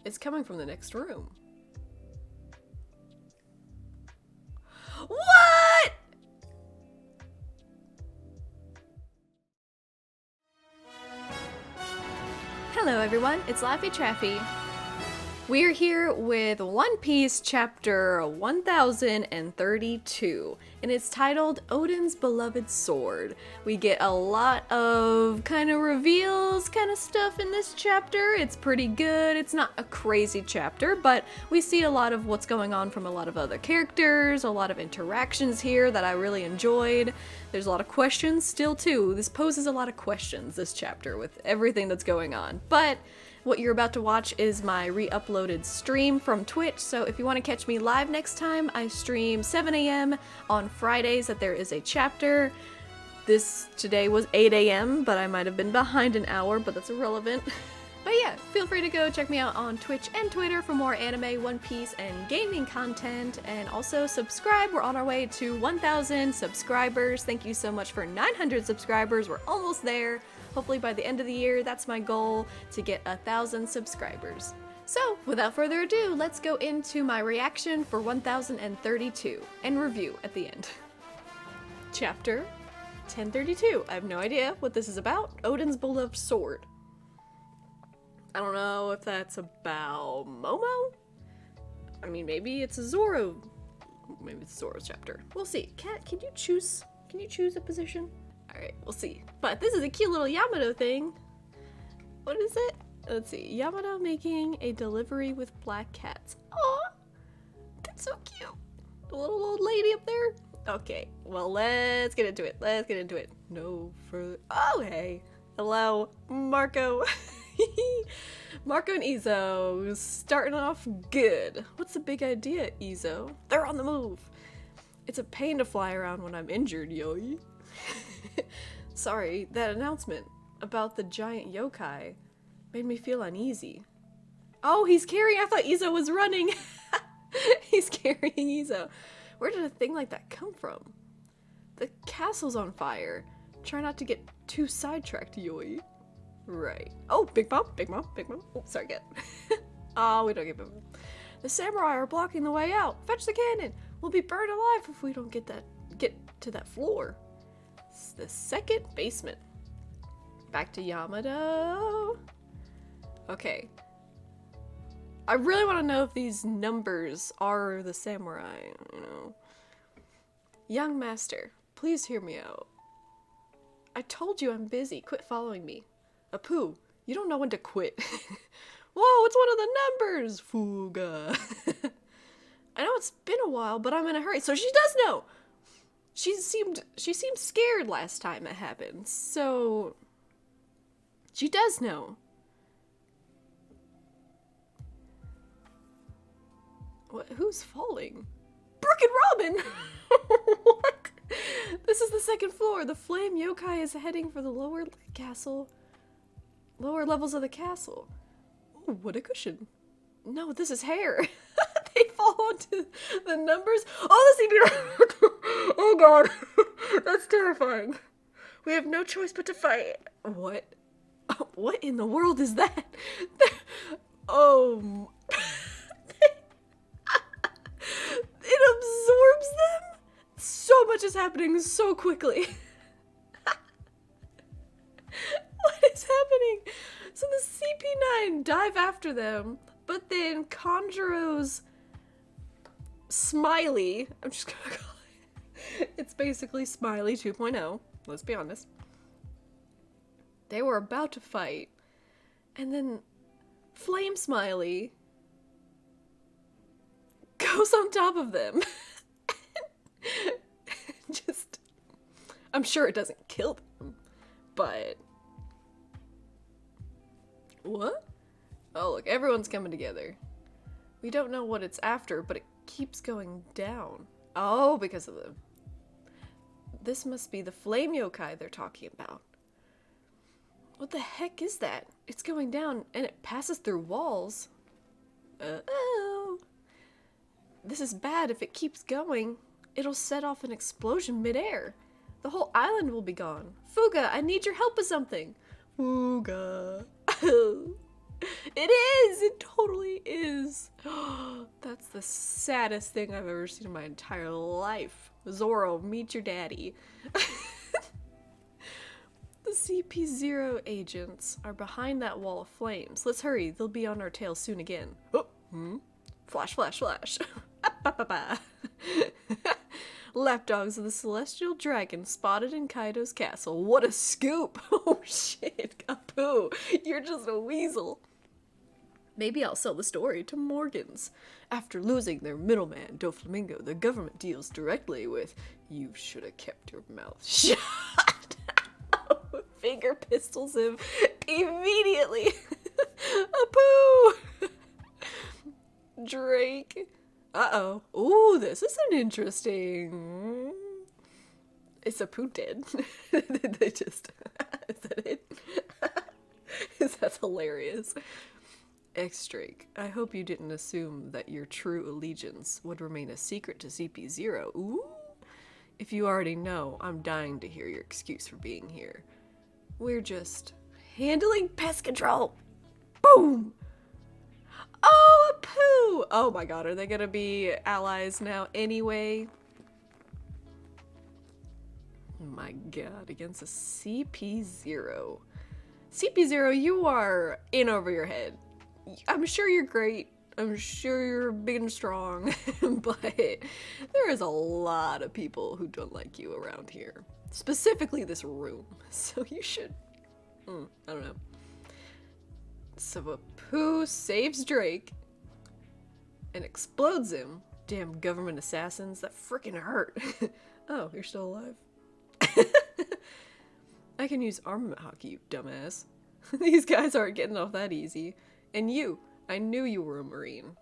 It's coming from the next room. What? Hello everyone, it's Laffy Traffy. We're here with One Piece chapter 1032, and it's titled Oden's Beloved Sword. We get a lot of kind of reveals, kind of stuff in this chapter. It's pretty good. It's not a crazy chapter, but we see a lot of what's going on from a lot of other characters, a lot of interactions here that I really enjoyed. There's a lot of questions still too. This poses a lot of questions, this chapter, with everything that's going on. But what you're about to watch is my re-uploaded stream from Twitch, so if you want to catch me live next time, I stream 7 a.m. on Fridays that there is a chapter. Today was 8 a.m., but I might have been behind an hour, but that's irrelevant. But yeah, feel free to go check me out on Twitch and Twitter for more anime, One Piece, and gaming content, and also subscribe. We're on our way to 1,000 subscribers. Thank you so much for 900 subscribers. We're almost there. Hopefully by the end of the year, that's my goal, to get 1,000 subscribers. So, without further ado, let's go into my reaction for 1032, and review at the end. Chapter 1032. I have no idea what this is about. Oden's beloved sword. I don't know if that's about Momo? I mean, maybe it's a Zoro. Maybe it's Zoro's chapter. We'll see. Cat, can you choose a position? Alright, we'll see. But this is a cute little Yamato thing. What is it? Let's see. Yamato making a delivery with black cats. Aw! That's so cute. The little old lady up there. Okay, well, let's get into it. No further. Oh, hey. Hello, Marco. Marco and Izo starting off good. What's the big idea, Izo? They're on the move. It's a pain to fly around when I'm injured, yo. Sorry, that announcement about the giant yokai made me feel uneasy. Oh, he's carrying. I thought Izo was running. He's carrying Izo. Where did a thing like that come from? The castle's on fire. Try not to get too sidetracked, yoi. Right. Oh, Big Mom. Oh, sorry, get. Oh, we don't get Big Mom. The samurai are blocking the way out. Fetch the cannon. We'll be burned alive if we don't get to that floor. It's the second basement. Back to Yamato. Okay. I really want to know if these numbers are the samurai, you know. Young master, please hear me out. I told you I'm busy. Quit following me. Apu, you don't know when to quit. Whoa, it's one of the numbers! Fuga. I know it's been a while, but I'm in a hurry. So she does know! She seemed scared last time it happened, so she does know. What? Who's falling? Brooke and Robin! What? This is the second floor. The flame yokai is heading for the lower levels of the castle. Ooh, what a cushion. No, this is hair. They fall onto the numbers. Oh, this is oh god. That's terrifying. We have no choice but to fight. What? What in the world is that? Oh. It absorbs them? So much is happening so quickly. What is happening? So the CP9 dive after them, but then Conjuro's Smiley, I'm just gonna call it, it's basically Smiley 2.0, let's be honest. They were about to fight, and then Flame Smiley goes on top of them. Just, I'm sure it doesn't kill them, but what? Oh, look, everyone's coming together. We don't know what it's after, but it keeps going down. Oh, because of them. This must be the flame yokai they're talking about. What the heck is that? It's going down, and it passes through walls. Uh-oh. This is bad. If it keeps going, it'll set off an explosion midair. The whole island will be gone. Fuga, I need your help with something. Fuga. It is! It totally the saddest thing I've ever seen in my entire life. Zoro, meet your daddy. The CP0 agents are behind that wall of flames. Let's hurry, they'll be on our tail soon again. Oh, flash, flash, flash. Lapdogs of the Celestial Dragon spotted in Kaido's castle. What a scoop! Oh shit, Apu, you're just a weasel. Maybe I'll sell the story to Morgans. After losing their middleman, Doflamingo, the government deals directly with... You should have kept your mouth shut. Finger pistols him immediately. Apu! Drake. Uh-oh. Ooh, this is an interesting... Is Apu dead? They just... Is that it? That's hilarious. X-Drake, I hope you didn't assume that your true allegiance would remain a secret to CP0. Ooh. If you already know, I'm dying to hear your excuse for being here. We're just handling pest control. Boom! Oh, Apu! Oh my god, are they gonna be allies now anyway? My god, against a CP0. CP0, you are in over your head. I'm sure you're great. I'm sure you're big and strong. But there is a lot of people who don't like you around here. Specifically this room. So you should... I don't know. So Apu saves Drake and explodes him. Damn government assassins, that freaking hurt. Oh, you're still alive. I can use armament hockey, you dumbass. These guys aren't getting off that easy. And you, I knew you were a Marine.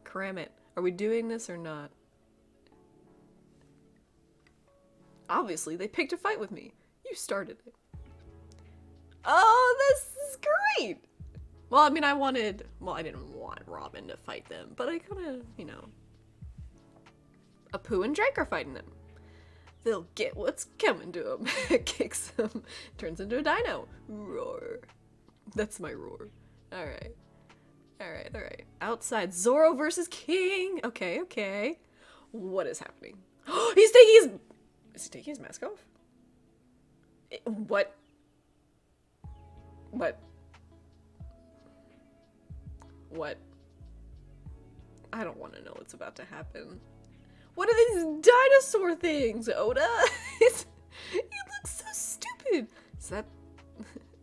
Cram it. Are we doing this or not? Obviously, they picked a fight with me. You started it. Oh, this is great! Well, I mean, I didn't want Robin to fight them, but I kind of, you know. Apu and Drake are fighting them. They'll get what's coming to them. Kicks them, turns into a dino. Roar. That's my roar. Alright. Alright. Outside, Zoro versus King. Okay. What is happening? Is he taking his mask off? What? I don't want to know what's about to happen. What are these dinosaur things, Oda? He looks so stupid.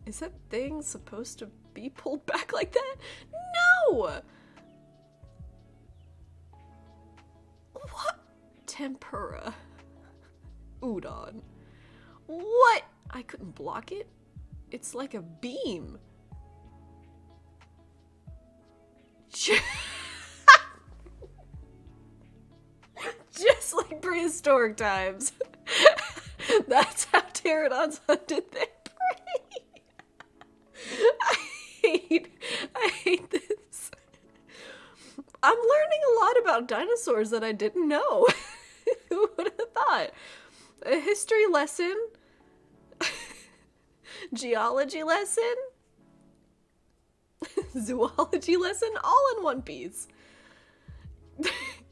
Is that thing supposed to be pulled back like that? No! What? Tempura. Udon. What? I couldn't block it? It's like a beam. Just like prehistoric times. That's how pterodons hunted their prey. I hate this. I'm learning a lot about dinosaurs that I didn't know. Who would have thought? A history lesson, geology lesson, zoology lesson, all in one piece.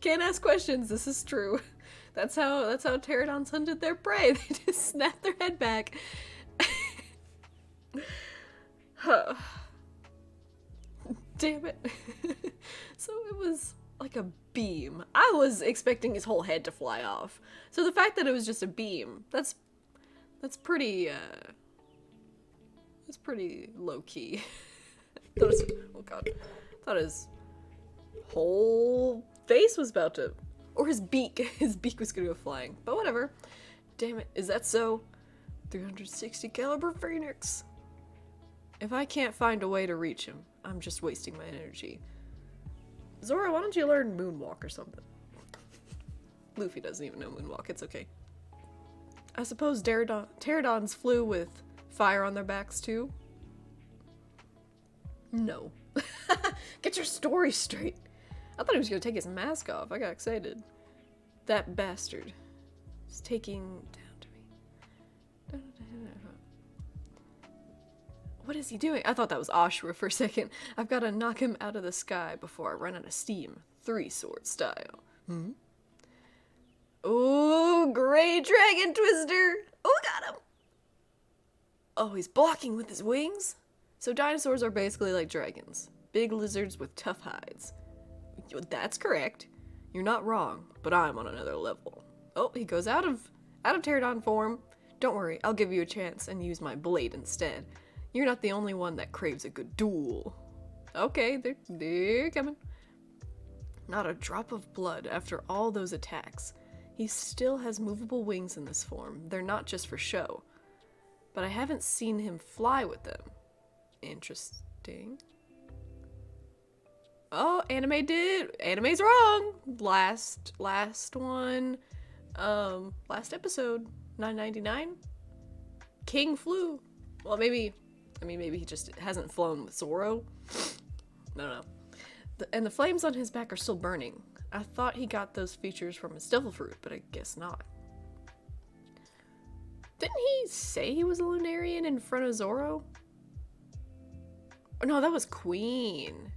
Can't ask questions, this is true. That's how pterodons hunted their prey. They just snapped their head back. Damn it. So it was like a beam. I was expecting his whole head to fly off. So the fact that it was just a beam, that's pretty low key. Oh god. Thought his whole face was about to, or his beak was gonna go flying, but whatever. Damn it, is that so? 360 caliber Phoenix. If I can't find a way to reach him, I'm just wasting my energy. Zoro, why don't you learn Moonwalk or something? Luffy doesn't even know Moonwalk, it's okay. I suppose pterodons flew with fire on their backs too? No. Get your story straight. I thought he was gonna take his mask off. I got excited. That bastard is taking down to me. What is he doing? I thought that was Ashura for a second. I've got to knock him out of the sky before I run out of steam. 3-sword style. Hmm? Ooh, Grey Dragon Twister! Oh, got him! Oh, he's blocking with his wings? So dinosaurs are basically like dragons. Big lizards with tough hides. That's correct. You're not wrong, but I'm on another level. Oh, he goes out of pterodon form. Don't worry, I'll give you a chance and use my blade instead. You're not the only one that craves a good duel. Okay, they're coming. Not a drop of blood after all those attacks. He still has movable wings in this form. They're not just for show. But I haven't seen him fly with them. Interesting. Oh, anime's wrong. Last one. Last episode, 999. King flew. Well, maybe he just hasn't flown with Zoro. No. And the flames on his back are still burning. I thought he got those features from his devil fruit, but I guess not. Didn't he say he was a Lunarian in front of Zoro? Oh, no, that was Queen.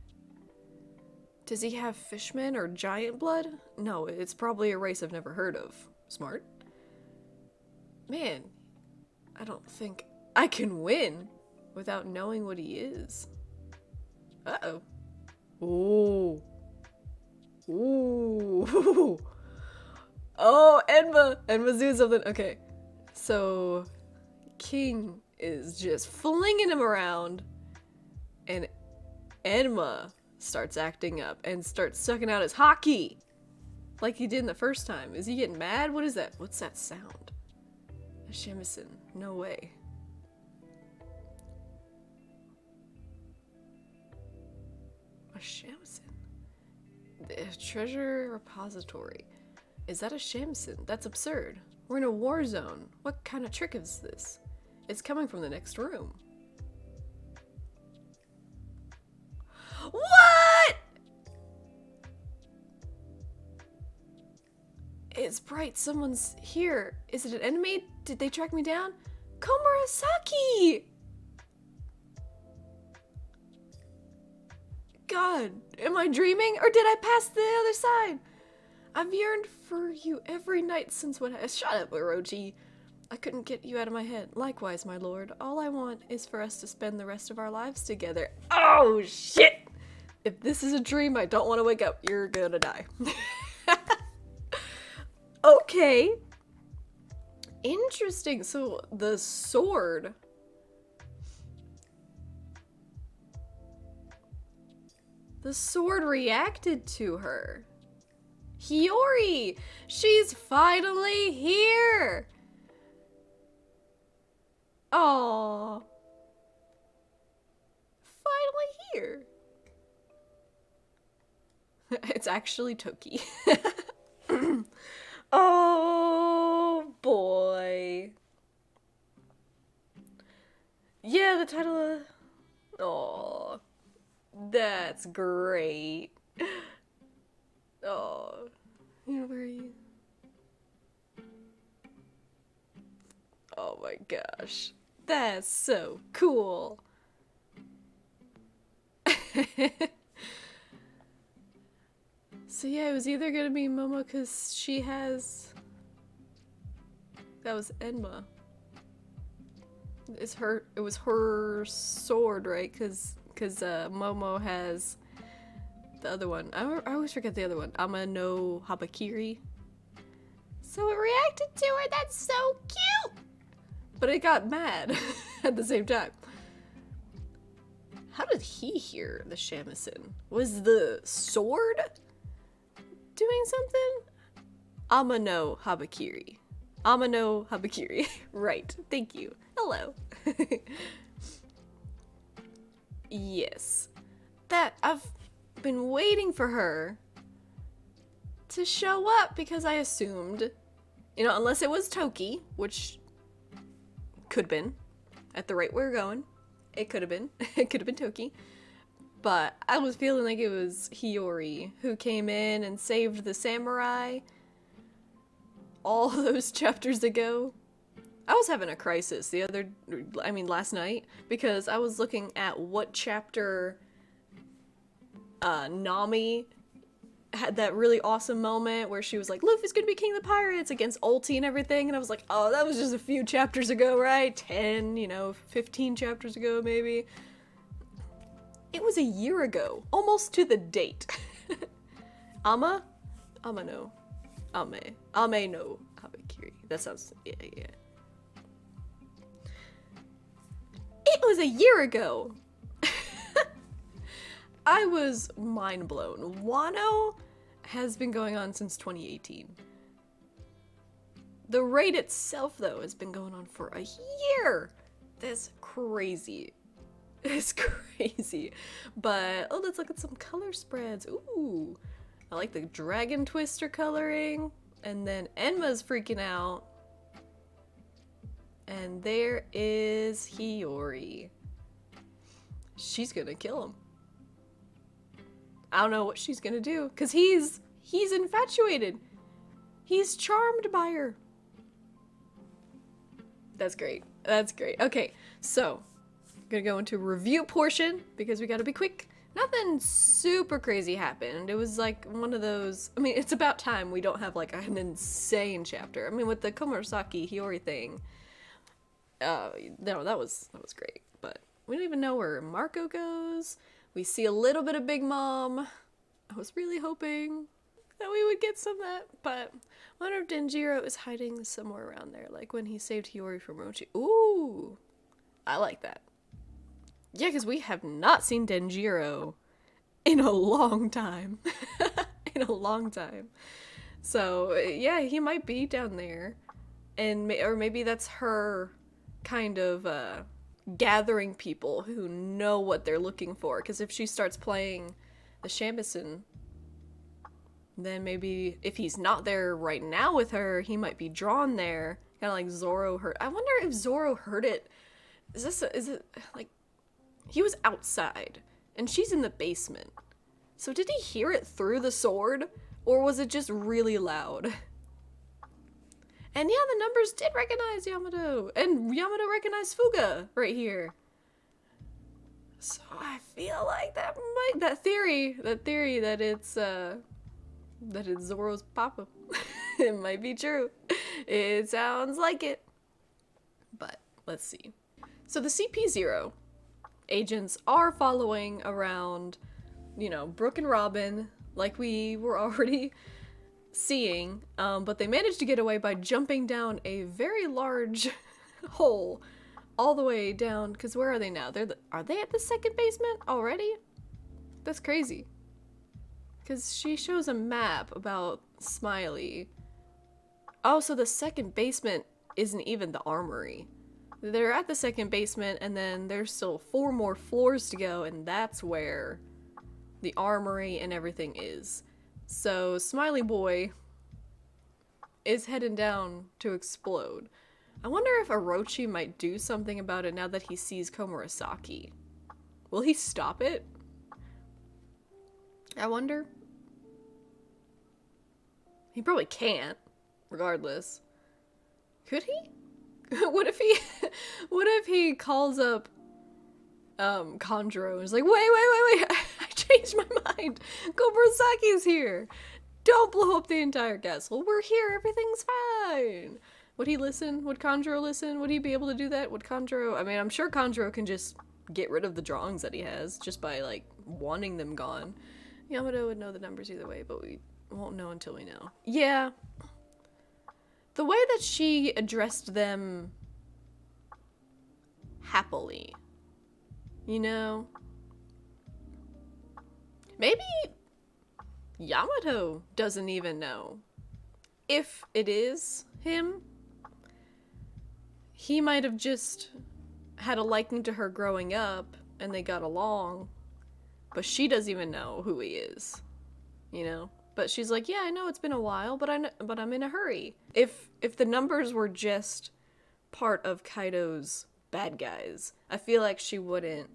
Does he have fishmen or giant blood? No, it's probably a race I've never heard of. Smart. Man, I don't think I can win without knowing what he is. Uh-oh. Ooh. Ooh. Oh, Enma's doing something. Okay. So, King is just flinging him around, and Enma starts acting up and starts sucking out his hockey like he did in the first time. Is he getting mad? What is that? What's that sound? A shamisen. No way. A shamisen? The treasure repository. Is that a shamisen? That's absurd. We're in a war zone. What kind of trick is this? It's coming from the next room. What? It's bright. Someone's here. Is it an enemy? Did they track me down? Komurasaki! God, am I dreaming? Or did I pass the other side? I've yearned for you every night since when I— Shut up, Orochi. I couldn't get you out of my head. Likewise, my lord. All I want is for us to spend the rest of our lives together. Oh, shit! If this is a dream, I don't want to wake up. You're gonna die. Okay. Interesting. So, the sword. The sword reacted to her. Hiyori! She's finally here! Aww. Finally here. It's actually Toki. Oh boy. Yeah, the title of... Aww. That's great. Oh. Where are you? Oh my gosh. That's so cool. So yeah, it was either gonna be Momo because she has... That was Enma. It was her sword, right? Because Momo has the other one. I always forget the other one. Ama no Habakiri. So it reacted to her. That's so cute! But it got mad at the same time. How did he hear the shamisen? Was the sword doing something? Ama no Habakiri. Ama no Habakiri. Right. Thank you. Hello. Yes. That I've been waiting for her to show up because I assumed, you know, unless it was Toki, which could have been at the rate we're going. It could have been. It could have been Toki. But I was feeling like it was Hiyori who came in and saved the samurai all those chapters ago. I was having a crisis last night, because I was looking at what chapter Nami had that really awesome moment where she was like, Luffy's gonna be king of the pirates against Ulti and everything, and I was like, oh, that was just a few chapters ago, right? 10, 15 chapters ago, maybe. It was a year ago, almost to the date. Ame no Habakiri. That sounds, yeah. It was a year ago! I was mind blown. Wano has been going on since 2018. The raid itself, though, has been going on for a year! That's crazy. It's crazy. But, oh, let's look at some color spreads. Ooh. I like the dragon twister coloring. And then Enma's freaking out. And there is Hiyori. She's gonna kill him. I don't know what she's gonna do, because he's infatuated. He's charmed by her. That's great. That's great. Okay, so I'm gonna go into review portion, because we gotta be quick. Nothing super crazy happened. It was like one of those, I mean, it's about time we don't have like an insane chapter. I mean, with the Komurasaki Hiyori thing, no, that was great. But we don't even know where Marco goes. We see a little bit of Big Mom. I was really hoping that we would get some of that, but I wonder if Denjiro is hiding somewhere around there, like when he saved Hiyori from Orochi. Ooh, I like that. Yeah, because we have not seen Denjiro in a long time. In a long time. So, yeah, he might be down there. Or maybe that's her kind of gathering people who know what they're looking for. Because if she starts playing the shamisen, then maybe if he's not there right now with her, he might be drawn there. Kind of like Zoro heard. I wonder if Zoro heard it. Is it like, he was outside and she's in the basement. So did he hear it through the sword, or was it just really loud? And yeah, the numbers did recognize Yamato, and Yamato recognized Fuga right here. So I feel like that theory that it's Zoro's papa, it might be true. It sounds like it. But let's see. So the CP0 agents are following around, Brooke and Robin, like we were already seeing, but they managed to get away by jumping down a very large hole all the way down, because where are they now? Are they at the second basement already? That's crazy. Because she shows a map about Smiley. Oh, so the second basement isn't even the armory. They're at the second basement, and then there's still 4 more floors to go, and that's where the armory and everything is. So Smiley Boy is heading down to explode. I wonder if Orochi might do something about it now that he sees Komurasaki. Will he stop it? I wonder. He probably can't, regardless. Could he? What if he calls up Kanjuro and is like, wait, I changed my mind. Komurasaki's here. Don't blow up the entire castle. We're here. Everything's fine. Would he listen? Would Kanjuro listen? Would he be able to do that? Would Kanjuro? I mean, I'm sure Kanjuro can just get rid of the drawings that he has just by, like, wanting them gone. Yamato would know the numbers either way, but we won't know until we know. Yeah. The way that she addressed them happily, maybe Yamato doesn't even know. If it is him, he might have just had a liking to her growing up and they got along, but she doesn't even know who he is, But she's like, yeah, I know it's been a while, but I'm in a hurry. If the numbers were just part of Kaido's bad guys, I feel like she wouldn't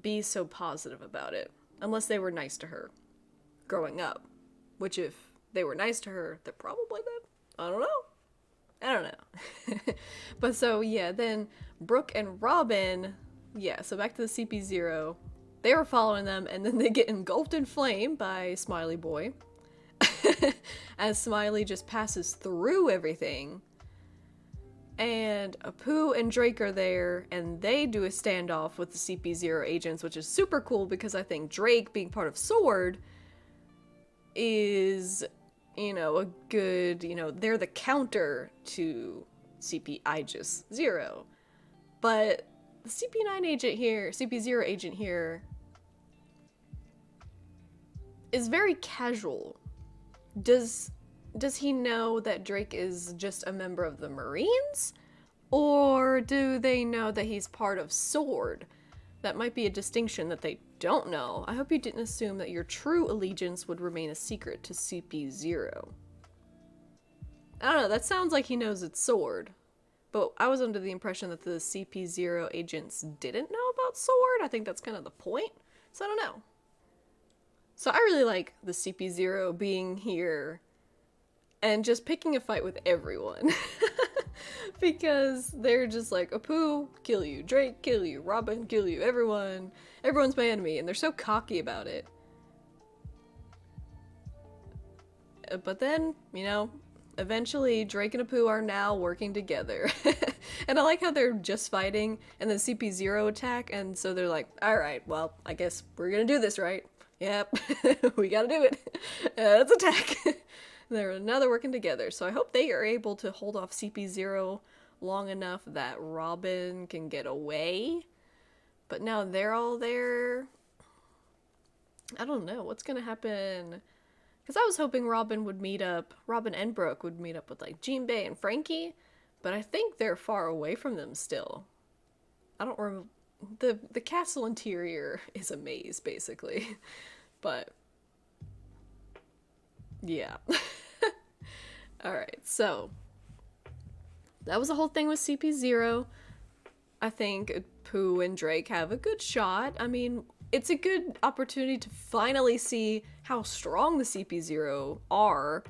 be so positive about it, unless they were nice to her growing up. Which, if they were nice to her, they're probably them. I don't know. I don't know. But so, yeah, then Brooke and Robin, yeah, so back to the CP0. They were following them, and then they get engulfed in flame by Smiley Boy. As Smiley just passes through everything. And Apu and Drake are there, and they do a standoff with the CP0 agents, which is super cool because I think Drake, being part of SWORD, is, you know, a good, you know, they're the counter to CP Aegis 0. But the CP9 agent here, CP0 agent here, is very casual. Does he know that Drake is just a member of the Marines? Or do they know that he's part of SWORD? That might be a distinction that they don't know. I hope you didn't assume that your true allegiance would remain a secret to CP0. I don't know, that sounds like he knows it's SWORD. But I was under the impression that the CP0 agents didn't know about SWORD. I think that's kind of the point. So I don't know. So I really like the CP0 being here and just picking a fight with everyone. Because they're just like, Apu, kill you. Drake, kill you. Robin, kill you. Everyone's my enemy. And they're so cocky about it. But then, you know, eventually Drake and Apu are now working together. And I like how they're just fighting and then CP0 attack. And so they're like, alright, well, I guess we're gonna do this, right? Yep, we gotta do it. Let's attack. Now they're working together, so I hope they are able to hold off CP0 long enough that Robin can get away. But now they're all there. I don't know what's gonna happen. Because I was hoping Robin and Brooke would meet up with like Jinbei and Frankie, but I think they're far away from them still. I don't remember. The castle interior is a maze, basically. But yeah. Alright, so that was the whole thing with CP0. I think Pooh and Drake have a good shot. I mean, it's a good opportunity to finally see how strong the CP0 are,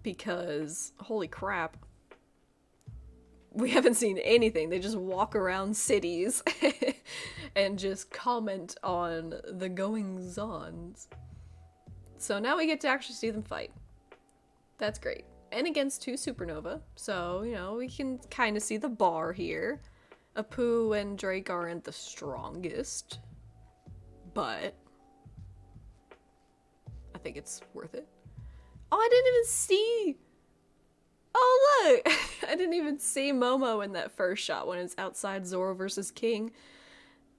because holy crap, we haven't seen anything. They just walk around cities and just comment on the goings-ons. So now we get to actually see them fight. That's great. And against 2 Supernova, so, you know, we can kind of see the bar here. Apu and Drake aren't the strongest, but I think it's worth it. Oh, I didn't even see... Oh, look! I didn't even see Momo in that first shot when it's outside Zoro versus King.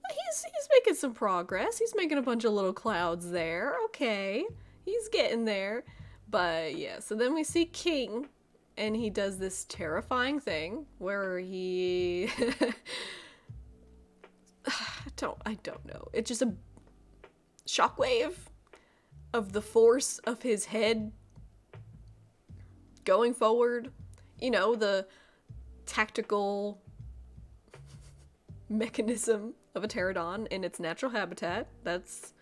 He's making some progress. He's making a bunch of little clouds there. Okay. He's getting there. But yeah, so then we see King, and he does this terrifying thing where he... I don't know. It's just a shockwave of the force of his head going forward. You know, the tactical mechanism of a pterodon in its natural habitat. That's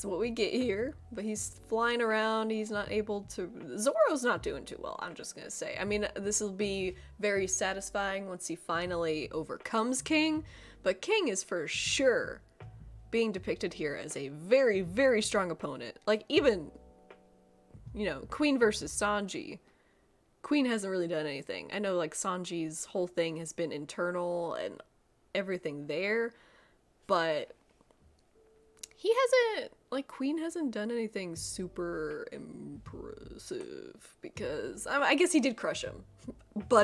what we get here. But he's flying around. He's not able to... Zoro's not doing too well, I'm just gonna say. I mean, this will be very satisfying once he finally overcomes King. But King is for sure being depicted here as a very, very strong opponent. Like, even, you know, Queen versus Sanji. Queen hasn't really done anything. I know, like, Sanji's whole thing has been internal and everything there. But... he hasn't, like, Queen hasn't done anything super impressive, because, I guess he did crush him, but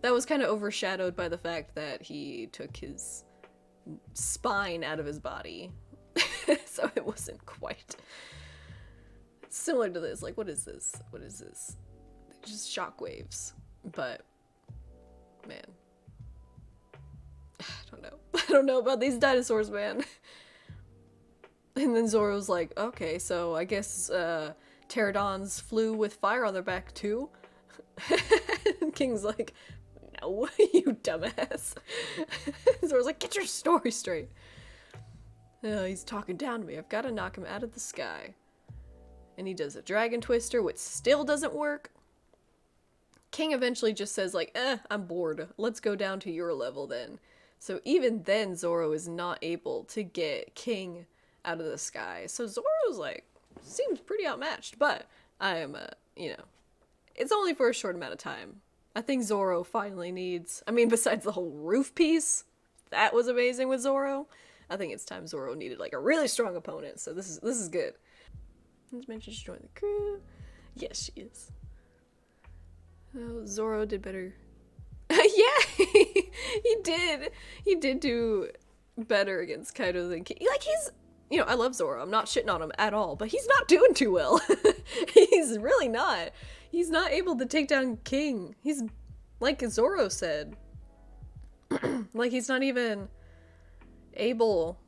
that was kind of overshadowed by the fact that he took his spine out of his body, so it wasn't quite similar to this. Like, what is this? They're just shockwaves, but, man, I don't know about these dinosaurs, man. And then Zoro's like, okay, so I guess pterodons flew with fire on their back too? And King's like, no, you dumbass. Zoro's like, get your story straight. He's talking down to me. I've got to knock him out of the sky. And he does a dragon twister, which still doesn't work. King eventually just says like, I'm bored. Let's go down to your level then. So even then, Zoro is not able to get King out of the sky. So Zoro's like, seems pretty outmatched, but I'm, you know, it's only for a short amount of time. I think Zoro finally needs, I mean, besides the whole roof piece, that was amazing with Zoro. I think it's time Zoro needed like a really strong opponent. So this is good. Let's mention she joined the crew. Yes, she is. Oh, Zoro did better. Yeah, he did. He did do better against Kaido than King. Like, he's, you know, I love Zoro. I'm not shitting on him at all, but he's not doing too well. He's really not. He's not able to take down King. He's, like Zoro said, like, he's not even able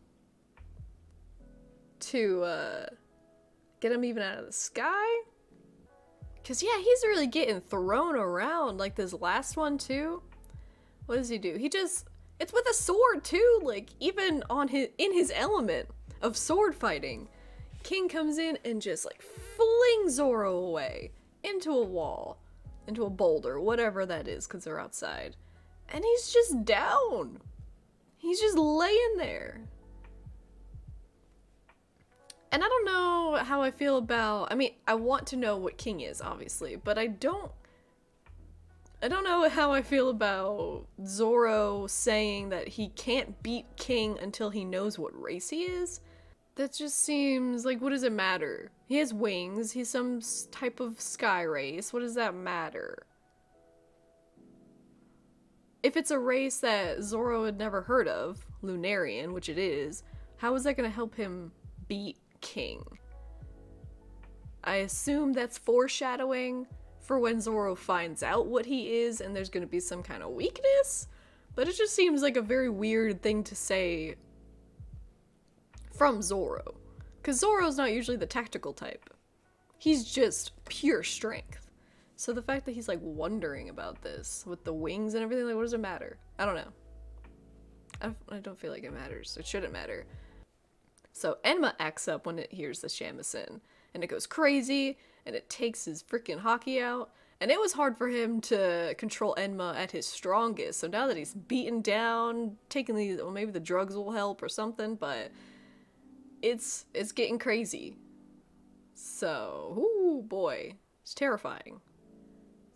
to, get him even out of the sky. Cause yeah, he's really getting thrown around, like this last one too. What does he do? He just, it's with a sword too, like even on in his element of sword fighting. King comes in and just like flings Zoro away into a wall, into a boulder, whatever that is, cause they're outside. And he's just down. He's just laying there. And I don't know how I feel about, I mean, I want to know what King is, obviously, but I don't know how I feel about Zoro saying that he can't beat King until he knows what race he is. That just seems like, what does it matter? He has wings, he's some type of sky race, what does that matter? If it's a race that Zoro had never heard of, Lunarian, which it is, how is that going to help him beat King? I assume that's foreshadowing for when Zoro finds out what he is and there's going to be some kind of weakness, but it just seems like a very weird thing to say from Zoro, because Zoro's not usually the tactical type. He's just pure strength. So the fact that he's like wondering about this with the wings and everything, like, what does it matter? I don't know. I don't feel like it matters. It shouldn't matter. So Enma acts up when it hears the shamisen, and it goes crazy, and it takes his freaking haki out, and it was hard for him to control Enma at his strongest, so now that he's beaten down, taking these, well, maybe the drugs will help or something, but it's getting crazy. So, ooh boy, it's terrifying.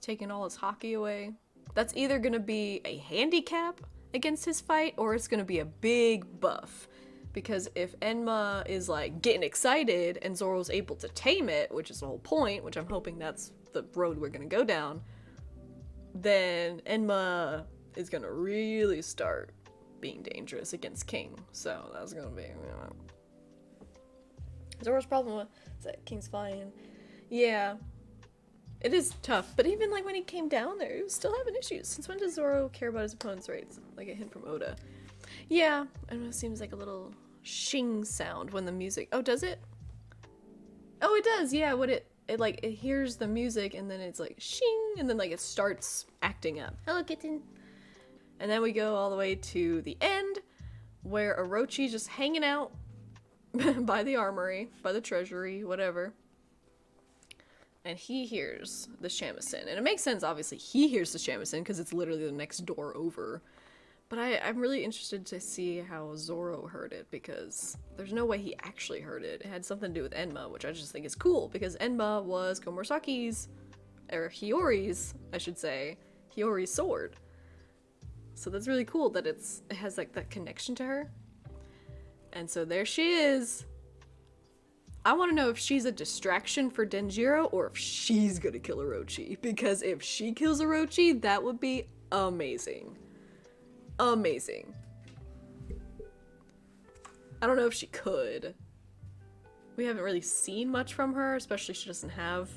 Taking all his haki away. That's either gonna be a handicap against his fight, or it's gonna be a big buff. Because if Enma is like getting excited and Zoro's able to tame it, which is the whole point, which I'm hoping that's the road we're gonna go down, then Enma is gonna really start being dangerous against King. So that's gonna be, you know. Zoro's problem is that King's flying. Yeah, it is tough, but even like when he came down there, he was still having issues. Since when does Zoro care about his opponent's rates? Like a hint from Oda. Yeah, and it seems like a little shing sound when the music, oh, does it? Oh, it does, yeah, when it like, it hears the music and then it's like shing, and then like it starts acting up. Hello, kitten. And then we go all the way to the end, where Orochi's just hanging out by the armory, by the treasury, whatever. And he hears the shamisen. And it makes sense, obviously, he hears the shamisen because it's literally the next door over. But I'm really interested to see how Zoro heard it, because there's no way he actually heard it. It had something to do with Enma, which I just think is cool, because Enma was Komurasaki's, or Hiyori's, I should say, Hiyori's sword. So that's really cool that it has like that connection to her. And so there she is. I want to know if she's a distraction for Denjiro or if she's gonna kill Orochi. Because if she kills Orochi, that would be amazing. Amazing. I don't know if she could. We haven't really seen much from her, especially she doesn't have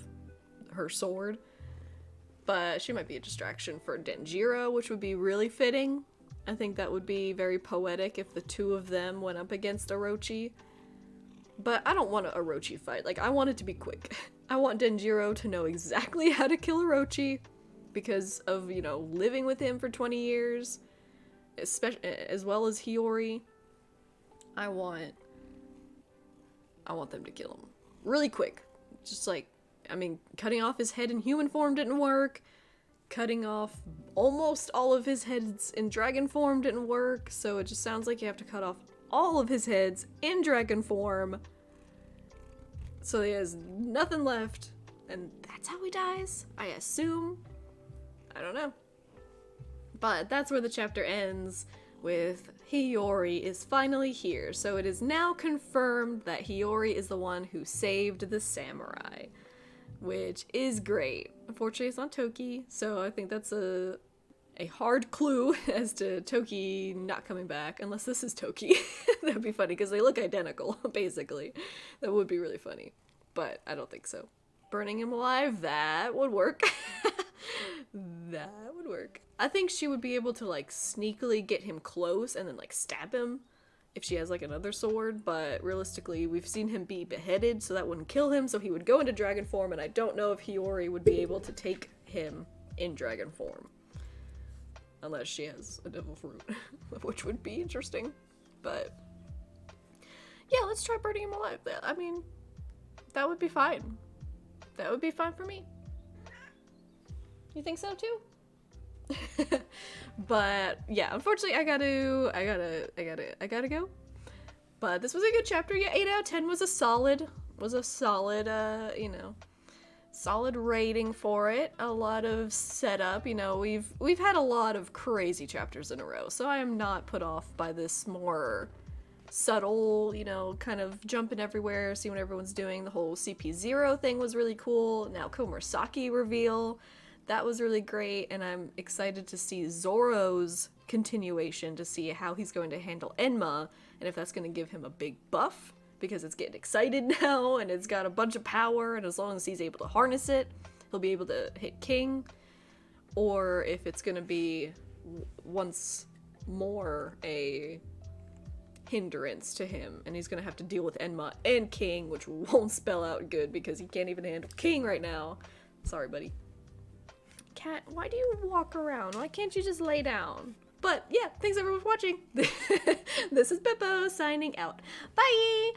her sword. But she might be a distraction for Denjiro, which would be really fitting. I think that would be very poetic if the two of them went up against Orochi. But I don't want an Orochi fight. Like, I want it to be quick. I want Denjiro to know exactly how to kill Orochi because of, you know, living with him for 20 years, especially as well as Hiyori. I want them to kill him really quick. Just like, I mean, cutting off his head in human form didn't work. cutting off almost all of his heads in dragon form didn't work, so it just sounds like you have to cut off all of his heads in dragon form. So he has nothing left, and that's how he dies, I assume. I don't know. But that's where the chapter ends, with Hiyori is finally here. So it is now confirmed that Hiyori is the one who saved the samurai, which is great. Unfortunately, it's not Toki, so I think that's a hard clue as to Toki not coming back, unless this is Toki. That'd be funny, because they look identical, basically. That would be really funny, but I don't think so. Burning him alive, that would work. That would work. I think she would be able to, like, sneakily get him close and then, like, stab him if she has, like, another sword, but realistically, we've seen him be beheaded, so that wouldn't kill him, so he would go into dragon form, and I don't know if Hiyori would be able to take him in dragon form. Unless she has a devil fruit, which would be interesting. But yeah, let's try burning him alive. I mean, that would be fine. That would be fine for me. You think so too? But yeah, unfortunately I gotta go. But this was a good chapter. Yeah, 8 out of 10 was a solid, you know, solid rating for it. A lot of setup, you know, we've had a lot of crazy chapters in a row, so I am not put off by this more subtle, you know, kind of jumping everywhere, see what everyone's doing. The whole CP0 thing was really cool. Now Komurasaki reveal, that was really great, and I'm excited to see Zoro's continuation, to see how he's going to handle Enma, and if that's going to give him a big buff, because it's getting excited now, and it's got a bunch of power, and as long as he's able to harness it, he'll be able to hit King, or if it's going to be once more a hindrance to him, and he's going to have to deal with Enma and King, which won't spell out good, because he can't even handle King right now. Sorry, buddy. Cat, why do you walk around? Why can't you just lay down? But yeah, thanks everyone for watching. This is Beppo signing out. Bye!